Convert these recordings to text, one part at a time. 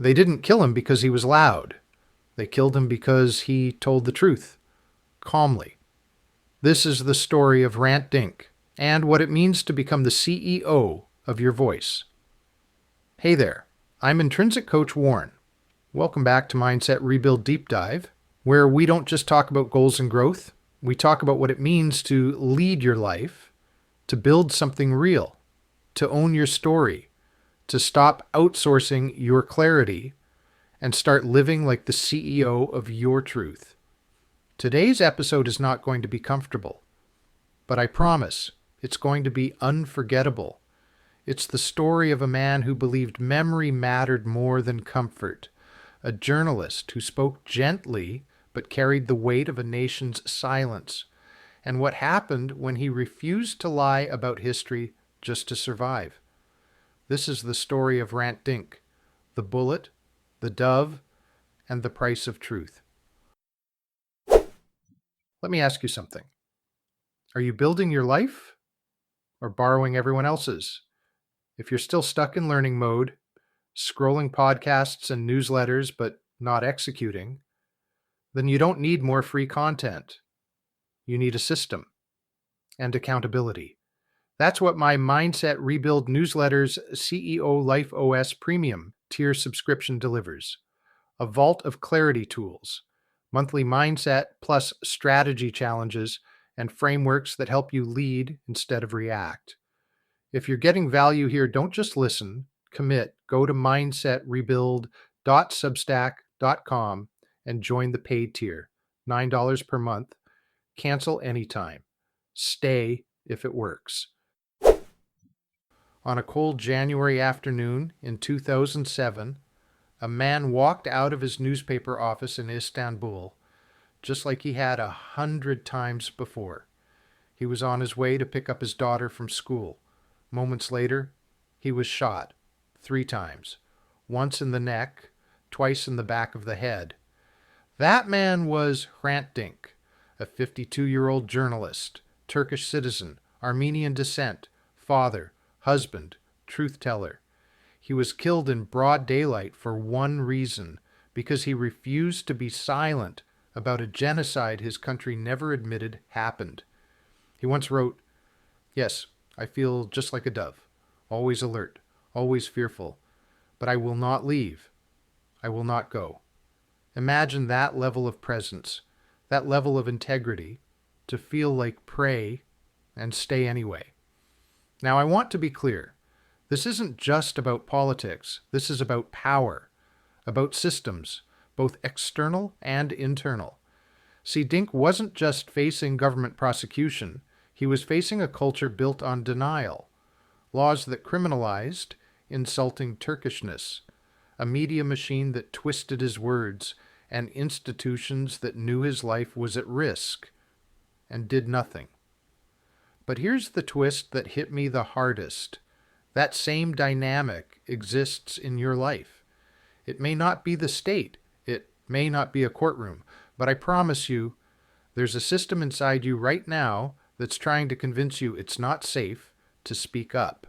They didn't kill him because he was loud. They killed him because he told the truth, calmly. This is the story of Hrant Dink and what it means to become the CEO of your voice. Hey there, I'm Intrinsic Coach Warren. Welcome back to Mindset Rebuild Deep Dive, where we don't just talk about goals and growth. We talk about what it means to lead your life, to build something real, to own your story, to stop outsourcing your clarity, and start living like the CEO of your truth. Today's episode is not going to be comfortable, but I promise it's going to be unforgettable. It's the story of a man who believed memory mattered more than comfort, a journalist who spoke gently but carried the weight of a nation's silence, and what happened when he refused to lie about history just to survive. This is the story of Hrant Dink, the bullet, the dove, and the price of truth. Let me ask you something. Are you building your life or borrowing everyone else's? If you're still stuck in learning mode, scrolling podcasts and newsletters but not executing, then you don't need more free content. You need a system and accountability. That's what my Mindset Rebuild Newsletter's CEO Life OS Premium tier subscription delivers. A vault of clarity tools, monthly mindset plus strategy challenges, and frameworks that help you lead instead of react. If you're getting value here, don't just listen, commit. Go to mindsetrebuild.substack.com and join the paid tier, $9 per month. Cancel anytime. Stay if it works. On a cold January afternoon in 2007, a man walked out of his newspaper office in Istanbul, just like he had 100 times before. He was on his way to pick up his daughter from school. Moments later, he was shot 3 times, once in the neck, twice in the back of the head. That man was Hrant Dink, a 52-year-old journalist, Turkish citizen, Armenian descent, father, husband, truth teller. He was killed in broad daylight for one reason, because he refused to be silent about a genocide his country never admitted happened. He once wrote, "Yes, I feel just like a dove, always alert, always fearful, but I will not leave. I will not go." Imagine that level of presence, that level of integrity, to feel like prey and stay anyway. Now, I want to be clear. This isn't just about politics. This is about power, about systems, both external and internal. See, Dink wasn't just facing government prosecution. He was facing a culture built on denial, laws that criminalized insulting Turkishness, a media machine that twisted his words, and institutions that knew his life was at risk and did nothing. But here's the twist that hit me the hardest. That same dynamic exists in your life. It may not be the state, it may not be a courtroom, but I promise you, there's a system inside you right now that's trying to convince you it's not safe to speak up,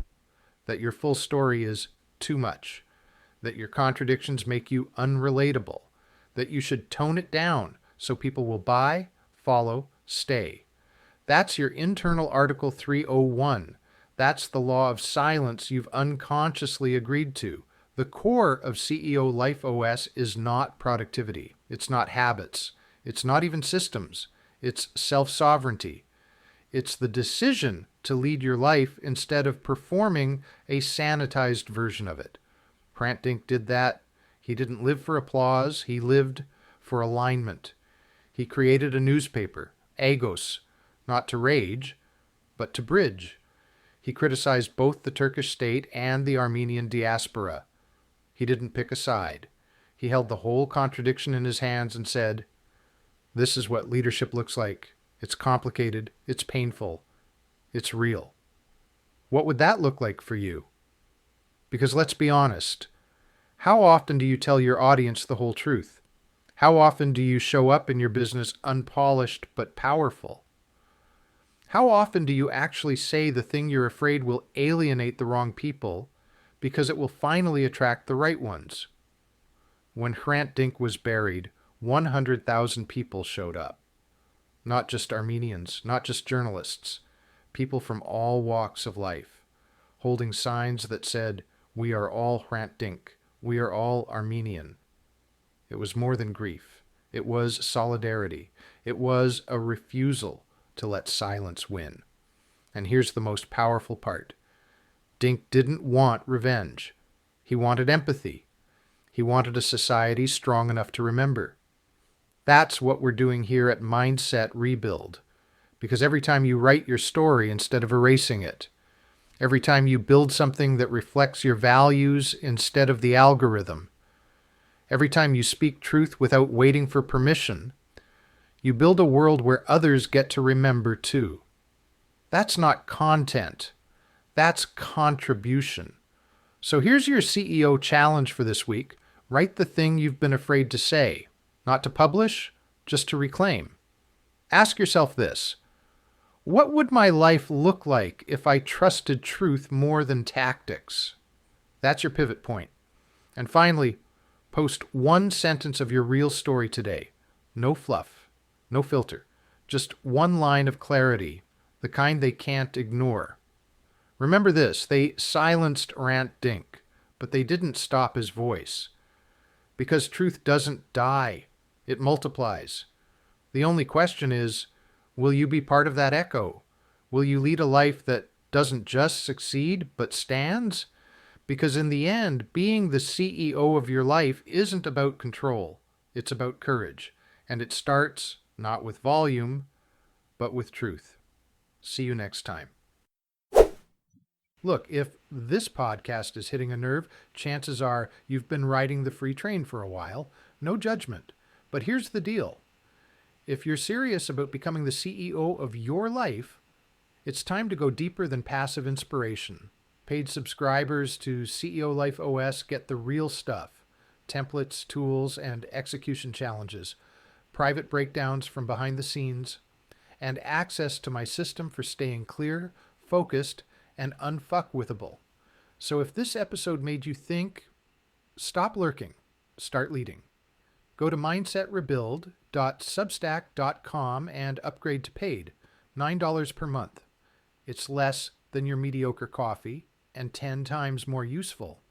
that your full story is too much, that your contradictions make you unrelatable, that you should tone it down so people will buy, follow, stay. That's your internal Article 301. That's the law of silence you've unconsciously agreed to. The core of CEO Life OS is not productivity. It's not habits. It's not even systems. It's self-sovereignty. It's the decision to lead your life instead of performing a sanitized version of it. Hrant Dink did that. He didn't live for applause. He lived for alignment. He created a newspaper, Agos, not to rage, but to bridge. He criticized both the Turkish state and the Armenian diaspora. He didn't pick a side. He held the whole contradiction in his hands and said, "This is what leadership looks like. It's complicated, it's painful, it's real." What would that look like for you? Because let's be honest, how often do you tell your audience the whole truth? How often do you show up in your business unpolished but powerful? How often do you actually say the thing you're afraid will alienate the wrong people because it will finally attract the right ones? When Hrant Dink was buried, 100,000 people showed up. Not just Armenians, not just journalists, people from all walks of life, holding signs that said, "We are all Hrant Dink. We are all Armenian." It was more than grief. It was solidarity. It was a refusal to let silence win. And here's the most powerful part. Dink didn't want revenge. He wanted empathy. He wanted a society strong enough to remember. That's what we're doing here at Mindset Rebuild. Because every time you write your story instead of erasing it, every time you build something that reflects your values instead of the algorithm, every time you speak truth without waiting for permission, you build a world where others get to remember too. That's not content. That's contribution. So here's your CEO challenge for this week. Write the thing you've been afraid to say. Not to publish, just to reclaim. Ask yourself this. What would my life look like if I trusted truth more than tactics? That's your pivot point. And finally, post one sentence of your real story today. No fluff, no filter. Just one line of clarity, the kind they can't ignore. Remember this, they silenced Hrant Dink, but they didn't stop his voice. Because truth doesn't die, it multiplies. The only question is, will you be part of that echo? Will you lead a life that doesn't just succeed, but stands? Because in the end, being the CEO of your life isn't about control. It's about courage. And it starts not with volume, but with truth. See you next time. Look, if this podcast is hitting a nerve, chances are you've been riding the free train for a while. No judgment. But here's the deal. If you're serious about becoming the CEO of your life, it's time to go deeper than passive inspiration. Paid subscribers to CEO Life OS get the real stuff. Templates, tools, and execution challenges. Private breakdowns from behind the scenes. And access to my system for staying clear, focused, and unfuckwithable. So if this episode made you think, stop lurking, start leading. Go to mindsetrebuild.substack.com and upgrade to paid, $9 per month. It's less than your mediocre coffee and 10 times more useful.